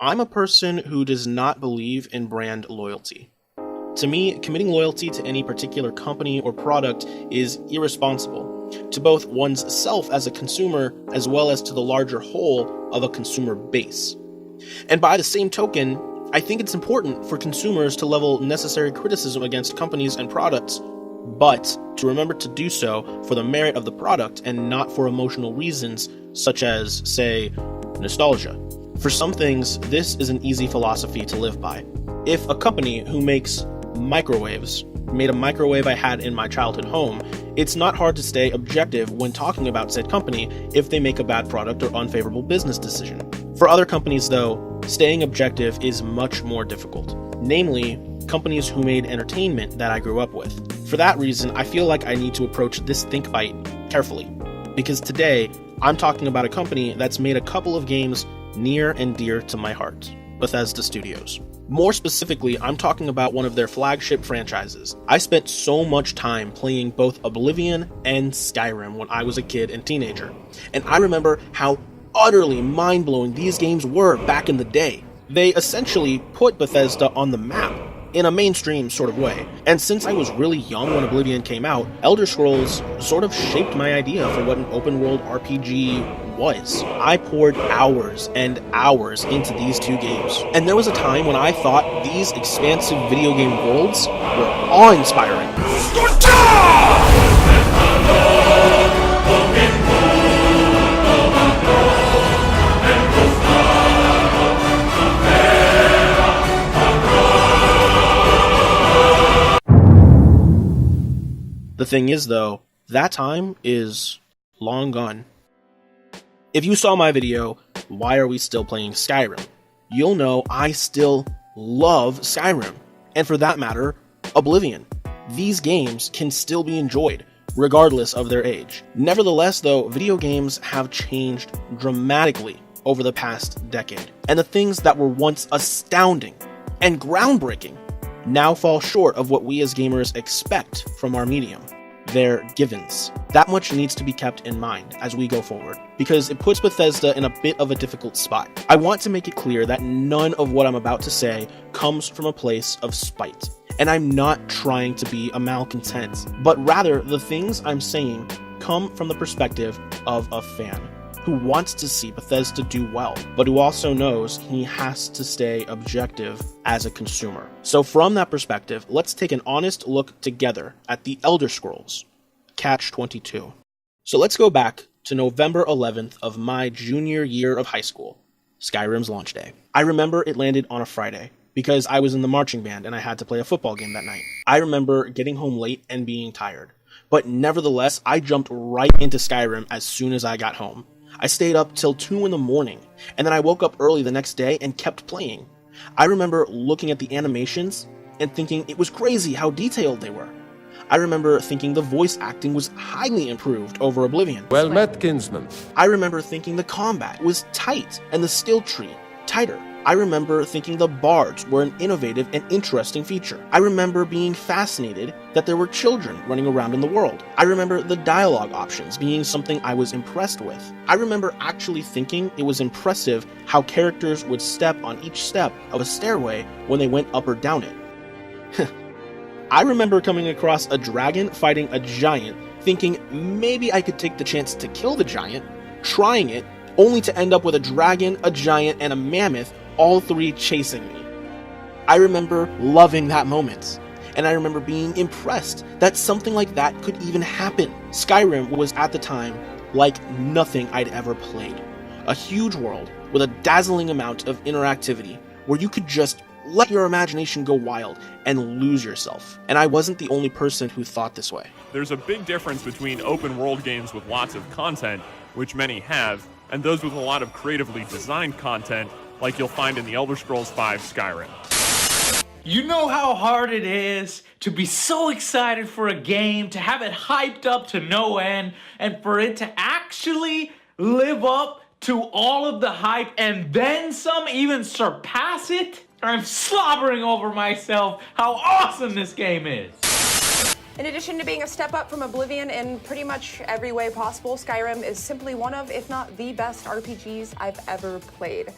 I'm a person who does not believe in brand loyalty. To me, committing loyalty to any particular company or product is irresponsible, to both one's self as a consumer as well as to the larger whole of a consumer base. And by the same token, I think it's important for consumers to level necessary criticism against companies and products, but to remember to do so for the merit of the product and not for emotional reasons such as, say, nostalgia. For some things, this is an easy philosophy to live by. If a company who makes microwaves made a microwave I had in my childhood home, it's not hard to stay objective when talking about said company if they make a bad product or unfavorable business decision. For other companies, though, staying objective is much more difficult. Namely, companies who made entertainment that I grew up with. For that reason, I feel like I need to approach this Think Bite carefully, because today, I'm talking about a company that's made a couple of games near and dear to my heart, Bethesda Studios. More specifically, I'm talking about one of their flagship franchises. I spent so much time playing both Oblivion and Skyrim when I was a kid and teenager, and I remember how utterly mind-blowing these games were back in the day. They essentially put Bethesda on the map, in a mainstream sort of way. And since I was really young when Oblivion came out, Elder Scrolls sort of shaped my idea for what an open-world RPG was. I poured hours and hours into these two games, and there was a time when I thought these expansive video game worlds were awe-inspiring. The thing is, though, that time is long gone. If you saw my video, Why Are We Still Playing Skyrim? You'll know I still love Skyrim, and for that matter, Oblivion. These games can still be enjoyed, regardless of their age. Nevertheless, though, video games have changed dramatically over the past decade, and the things that were once astounding and groundbreaking now fall short of what we as gamers expect from our medium. They're givens. That much needs to be kept in mind as we go forward, because it puts Bethesda in a bit of a difficult spot. I want to make it clear that none of what I'm about to say comes from a place of spite, and I'm not trying to be a malcontent, but rather the things I'm saying come from the perspective of a fan who wants to see Bethesda do well, but who also knows he has to stay objective as a consumer. So from that perspective, let's take an honest look together at the Elder Scrolls Catch-22. So let's go back to November 11th of my junior year of high school, Skyrim's launch day. I remember it landed on a Friday, because I was in the marching band and I had to play a football game that night. I remember getting home late and being tired, but nevertheless, I jumped right into Skyrim as soon as I got home. I stayed up till 2 in the morning, and then I woke up early the next day and kept playing. I remember looking at the animations and thinking it was crazy how detailed they were. I remember thinking the voice acting was highly improved over Oblivion. Well met, kinsman. I remember thinking the combat was tight and the skill tree tighter. I remember thinking the bards were an innovative and interesting feature. I remember being fascinated that there were children running around in the world. I remember the dialogue options being something I was impressed with. I remember actually thinking it was impressive how characters would step on each step of a stairway when they went up or down it. I remember coming across a dragon fighting a giant, thinking maybe I could take the chance to kill the giant, trying it, only to end up with a dragon, a giant, and a mammoth, all three chasing me. I remember loving that moment, and I remember being impressed that something like that could even happen. Skyrim was at the time like nothing I'd ever played. A huge world with a dazzling amount of interactivity where you could just let your imagination go wild and lose yourself. And I wasn't the only person who thought this way. There's a big difference between open world games with lots of content, which many have, and those with a lot of creatively designed content, like you'll find in the Elder Scrolls V Skyrim. You know how hard it is to be so excited for a game, to have it hyped up to no end, and for it to actually live up to all of the hype and then some, even surpass it? I'm slobbering over myself how awesome this game is. In addition to being a step up from Oblivion in pretty much every way possible, Skyrim is simply one of, if not the best RPGs I've ever played.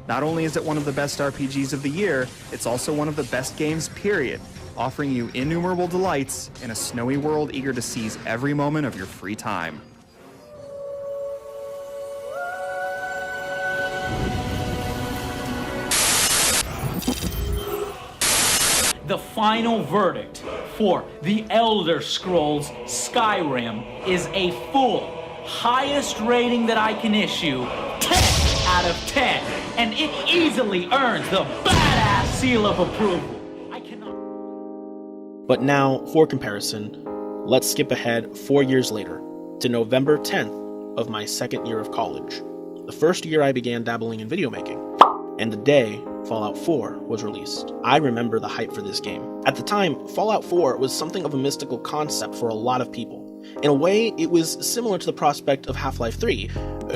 Not only is it one of the best RPGs of the year, it's also one of the best games, period, offering you innumerable delights in a snowy world eager to seize every moment of your free time. The final verdict for The Elder Scrolls Skyrim is a full, highest rating that I can issue, 10 out of 10, and it easily earns the badass seal of approval. I cannot... But now, for comparison, let's skip ahead 4 years later, to November 10th of my second year of college, the first year I began dabbling in video making, and the day Fallout 4 was released. I remember the hype for this game. At the time, Fallout 4 was something of a mystical concept for a lot of people. In a way, it was similar to the prospect of Half-Life 3.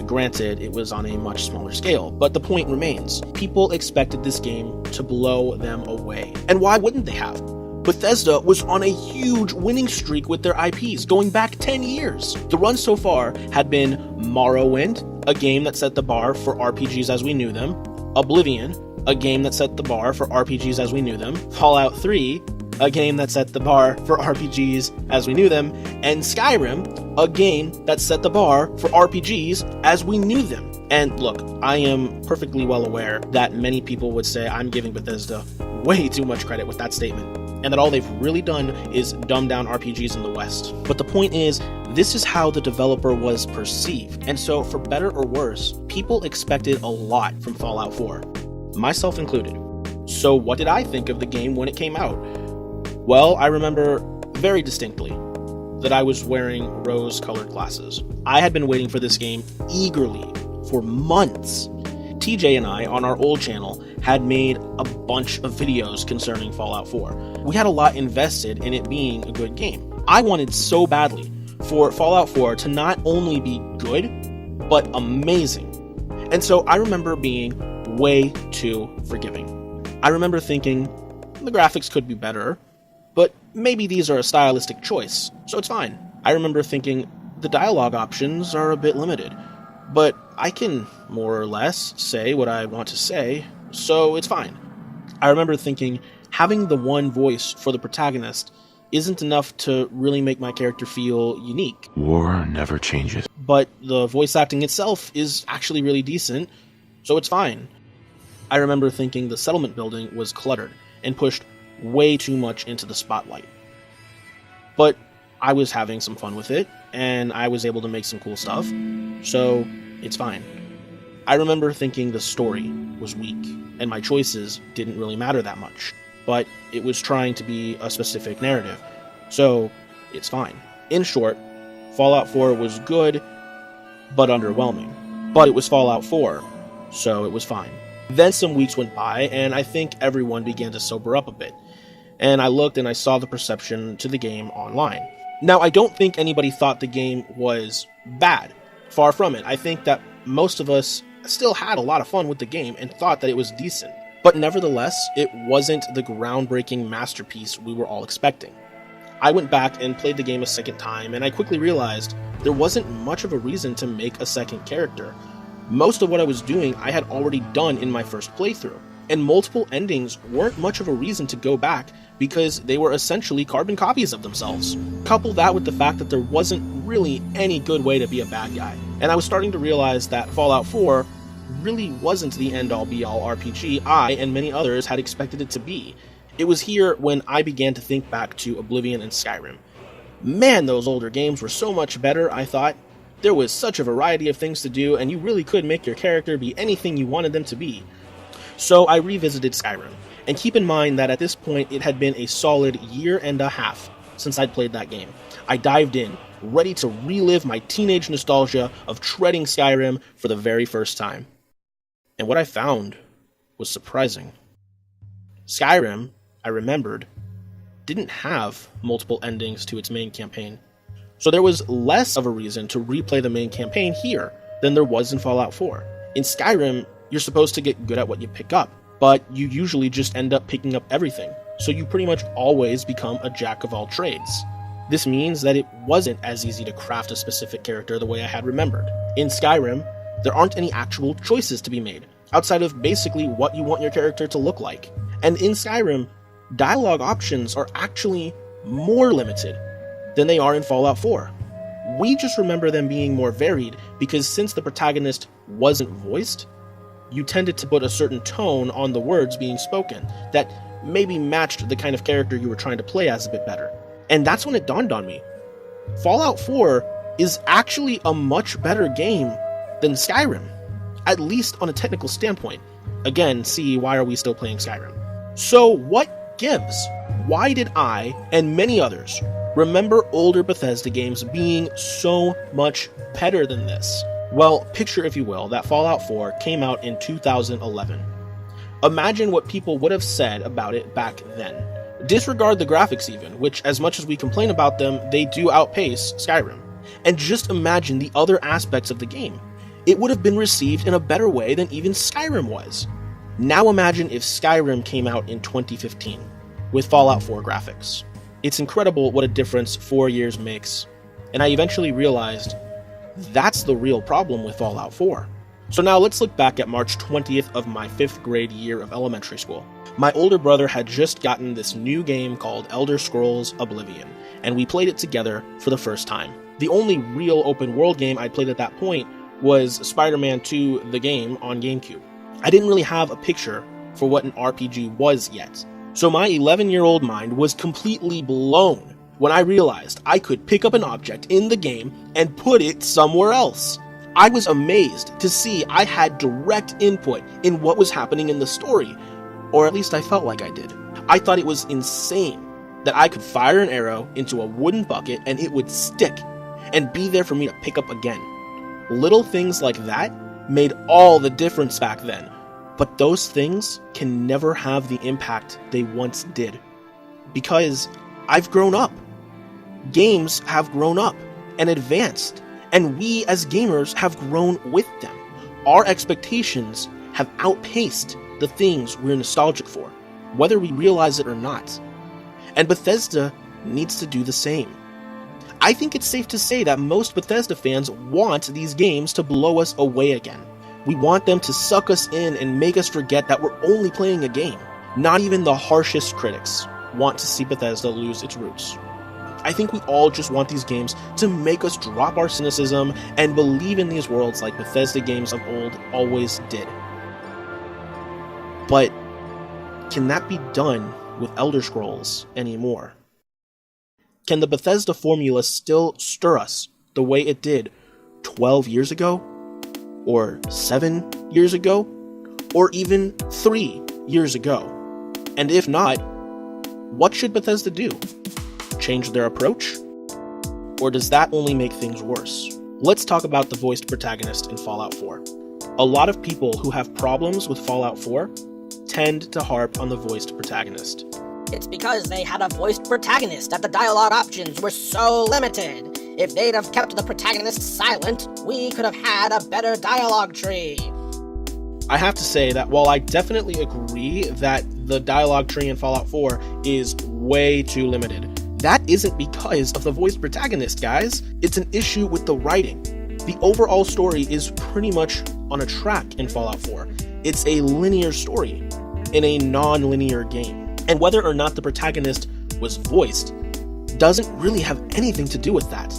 Granted, it was on a much smaller scale, but the point remains. People expected this game to blow them away. And why wouldn't they have? Bethesda was on a huge winning streak with their IPs, going back 10 years. The run so far had been Morrowind, a game that set the bar for RPGs as we knew them, Oblivion, a game that set the bar for RPGs as we knew them, Fallout 3, a game that set the bar for RPGs as we knew them, and Skyrim, a game that set the bar for RPGs as we knew them. And look, I am perfectly well aware that many people would say I'm giving Bethesda way too much credit with that statement, and that all they've really done is dumb down RPGs in the West. But the point is, this is how the developer was perceived, and so for better or worse, people expected a lot from Fallout 4. Myself included. So what did I think of the game when it came out? Well, I remember very distinctly that I was wearing rose-colored glasses. I had been waiting for this game eagerly for months. TJ and I, on our old channel, had made a bunch of videos concerning Fallout 4. We had a lot invested in it being a good game. I wanted so badly for Fallout 4 to not only be good, but amazing. And so I remember being way too forgiving. I remember thinking, the graphics could be better, but maybe these are a stylistic choice, so it's fine. I remember thinking, the dialogue options are a bit limited, but I can more or less say what I want to say, so it's fine. I remember thinking, having the one voice for the protagonist isn't enough to really make my character feel unique. War never changes. But the voice acting itself is actually really decent, so it's fine. I remember thinking the settlement building was cluttered and pushed way too much into the spotlight. But I was having some fun with it, and I was able to make some cool stuff, so it's fine. I remember thinking the story was weak, and my choices didn't really matter that much, but it was trying to be a specific narrative, so it's fine. In short, Fallout 4 was good, but underwhelming. But it was Fallout 4, so it was fine. Then some weeks went by, and I think everyone began to sober up a bit. And I looked and I saw the perception to the game online. Now, I don't think anybody thought the game was bad. Far from it. I think that most of us still had a lot of fun with the game and thought that it was decent. But nevertheless, it wasn't the groundbreaking masterpiece we were all expecting. I went back and played the game a second time, and I quickly realized there wasn't much of a reason to make a second character. Most of what I was doing I had already done in my first playthrough, and multiple endings weren't much of a reason to go back because they were essentially carbon copies of themselves. Couple that with the fact that there wasn't really any good way to be a bad guy, and I was starting to realize that Fallout 4 really wasn't the end-all be-all RPG I and many others had expected it to be. It was here when I began to think back to Oblivion and Skyrim. Man, those older games were so much better, I thought. There was such a variety of things to do, and you really could make your character be anything you wanted them to be. So I revisited Skyrim, and keep in mind that at this point it had been a solid year and a half since I'd played that game. I dived in, ready to relive my teenage nostalgia of treading Skyrim for the very first time. And what I found was surprising. Skyrim, I remembered, didn't have multiple endings to its main campaign. So there was less of a reason to replay the main campaign here than there was in Fallout 4. In Skyrim, you're supposed to get good at what you pick up, but you usually just end up picking up everything, so you pretty much always become a jack of all trades. This means that it wasn't as easy to craft a specific character the way I had remembered. In Skyrim, there aren't any actual choices to be made. outside of basically what you want your character to look like. And in Skyrim, dialogue options are actually more limited than they are in Fallout 4. We just remember them being more varied because since the protagonist wasn't voiced, you tended to put a certain tone on the words being spoken that maybe matched the kind of character you were trying to play as a bit better. And that's when it dawned on me. Fallout 4 is actually a much better game than Skyrim, at least on a technical standpoint. Again, see, why are we still playing Skyrim? So what gives? Why did I, and many others, remember older Bethesda games being so much better than this? Well, picture, if you will, that Fallout 4 came out in 2011. Imagine what people would have said about it back then. Disregard the graphics even, which as much as we complain about them, they do outpace Skyrim. And just imagine the other aspects of the game. It would have been received in a better way than even Skyrim was. Now imagine if Skyrim came out in 2015, with Fallout 4 graphics. It's incredible what a difference 4 years makes, and I eventually realized that's the real problem with Fallout 4. So now let's look back at March 20th of my 5th grade year of elementary school. My older brother had just gotten this new game called Elder Scrolls Oblivion, and we played it together for the first time. The only real open world game I'd played at that point was Spider-Man 2 the game on GameCube. I didn't really have a picture for what an RPG was yet. So my 11-year-old mind was completely blown when I realized I could pick up an object in the game and put it somewhere else. I was amazed to see I had direct input in what was happening in the story, or at least I felt like I did. I thought it was insane that I could fire an arrow into a wooden bucket and it would stick and be there for me to pick up again. Little things like that made all the difference back then, but those things can never have the impact they once did. Because I've grown up. Games have grown up and advanced, and we as gamers have grown with them. Our expectations have outpaced the things we're nostalgic for, whether we realize it or not. And Bethesda needs to do the same. I think it's safe to say that most Bethesda fans want these games to blow us away again. We want them to suck us in and make us forget that we're only playing a game. Not even the harshest critics want to see Bethesda lose its roots. I think we all just want these games to make us drop our cynicism and believe in these worlds like Bethesda games of old always did. But can that be done with Elder Scrolls anymore? Can the Bethesda formula still stir us the way it did 12 years ago? Or 7 years ago? Or even 3 years ago? And if not, what should Bethesda do? Change their approach? Or does that only make things worse? Let's talk about the voiced protagonist in Fallout 4. A lot of people who have problems with Fallout 4 tend to harp on the voiced protagonist. It's because they had a voiced protagonist that the dialogue options were so limited. If they'd have kept the protagonist silent, we could have had a better dialogue tree. I have to say that while I definitely agree that the dialogue tree in Fallout 4 is way too limited, that isn't because of the voiced protagonist, guys. It's an issue with the writing. The overall story is pretty much on a track in Fallout 4. It's a linear story in a non-linear game. And whether or not the protagonist was voiced doesn't really have anything to do with that.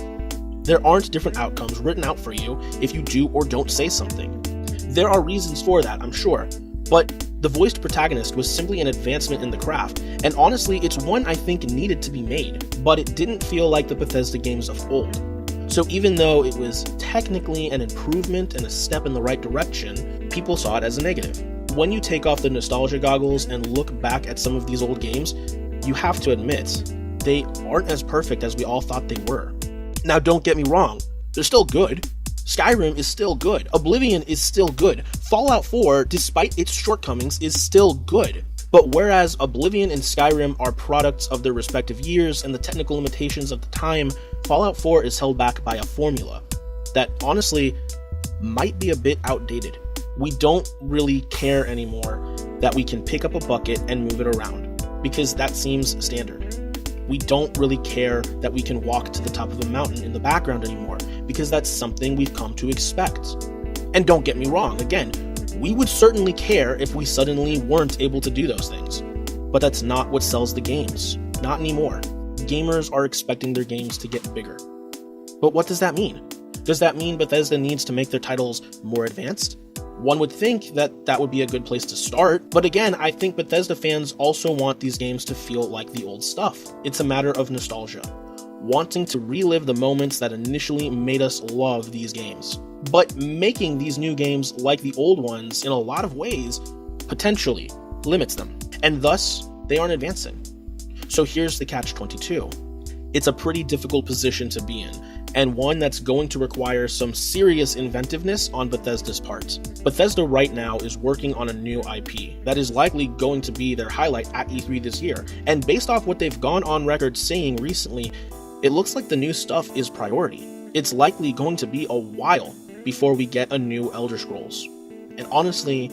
There aren't different outcomes written out for you if you do or don't say something. There are reasons for that, I'm sure, but the voiced protagonist was simply an advancement in the craft, and honestly, it's one I think needed to be made, but it didn't feel like the Bethesda games of old. So even though it was technically an improvement and a step in the right direction, people saw it as a negative. When you take off the nostalgia goggles and look back at some of these old games, you have to admit, they aren't as perfect as we all thought they were. Now don't get me wrong, they're still good. Skyrim is still good. Oblivion is still good. Fallout 4, despite its shortcomings, is still good. But whereas Oblivion and Skyrim are products of their respective years and the technical limitations of the time, Fallout 4 is held back by a formula that honestly might be a bit outdated. We don't really care anymore that we can pick up a bucket and move it around, because that seems standard. We don't really care that we can walk to the top of a mountain in the background anymore, because that's something we've come to expect. And don't get me wrong, again, We would certainly care if we suddenly weren't able to do those things. But that's not what sells the games. Not anymore. Gamers are expecting their games to get bigger. But what does that mean? Does that mean Bethesda needs to make their titles more advanced? One would think that that would be a good place to start, but again, I think Bethesda fans also want these games to feel like the old stuff. It's a matter of nostalgia, wanting to relive the moments that initially made us love these games. But making these new games like the old ones in a lot of ways potentially limits them, and thus they aren't advancing. So here's the catch-22. It's a pretty difficult position to be in, and one that's going to require some serious inventiveness on Bethesda's part. Bethesda right now is working on a new IP that is likely going to be their highlight at E3 this year, and based off what they've gone on record saying recently, it looks like the new stuff is priority. It's likely going to be a while before we get a new Elder Scrolls. And honestly,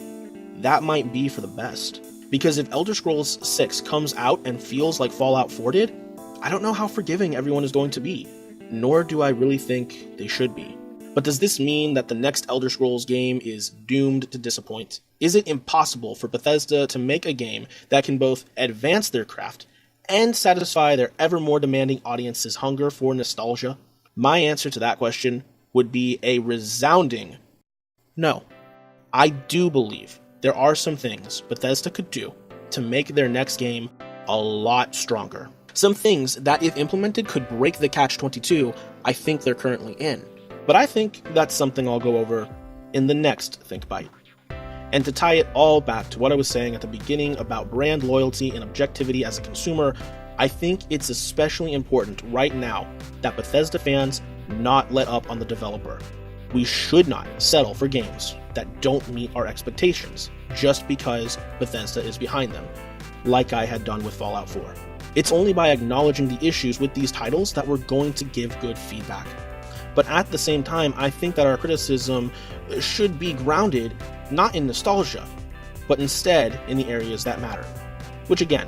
that might be for the best. Because if Elder Scrolls 6 comes out and feels like Fallout 4 did, I don't know how forgiving everyone is going to be, nor do I really think they should be. But does this mean that the next Elder Scrolls game is doomed to disappoint? Is it impossible for Bethesda to make a game that can both advance their craft and satisfy their ever more demanding audience's hunger for nostalgia? My answer to that question would be a resounding no. I do believe there are some things Bethesda could do to make their next game a lot stronger. Some things that, if implemented, could break the catch-22 I think they're currently in. But I think that's something I'll go over in the next Think Bite. And to tie it all back to what I was saying at the beginning about brand loyalty and objectivity as a consumer, I think it's especially important right now that Bethesda fans not let up on the developer. We should not settle for games that don't meet our expectations just because Bethesda is behind them, like I had done with Fallout 4. It's only by acknowledging the issues with these titles that we're going to give good feedback. But at the same time, I think that our criticism should be grounded not in nostalgia, but instead in the areas that matter. Which again,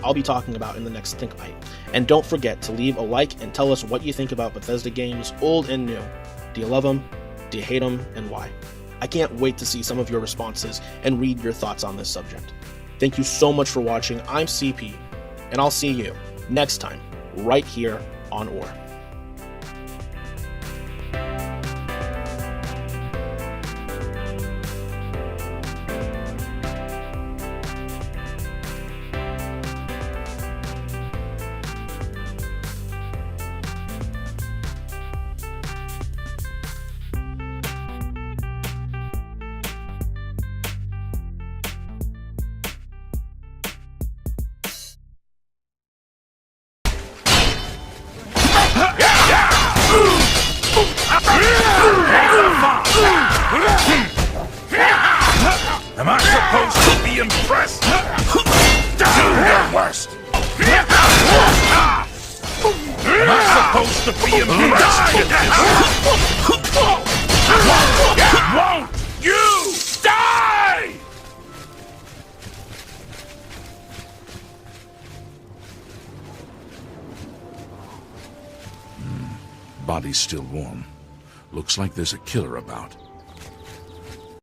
I'll be talking about in the next Think Bite. And don't forget to leave a like and tell us what you think about Bethesda games, old and new. Do you love them? Do you hate them? And why? I can't wait to see some of your responses and read your thoughts on this subject. Thank you so much for watching. I'm CP, and I'll see you next time, right here on OR. Am I supposed to be impressed? Do your worst! Am I supposed to be impressed with this? Won't you die? Body's still warm. Looks like there's a killer about.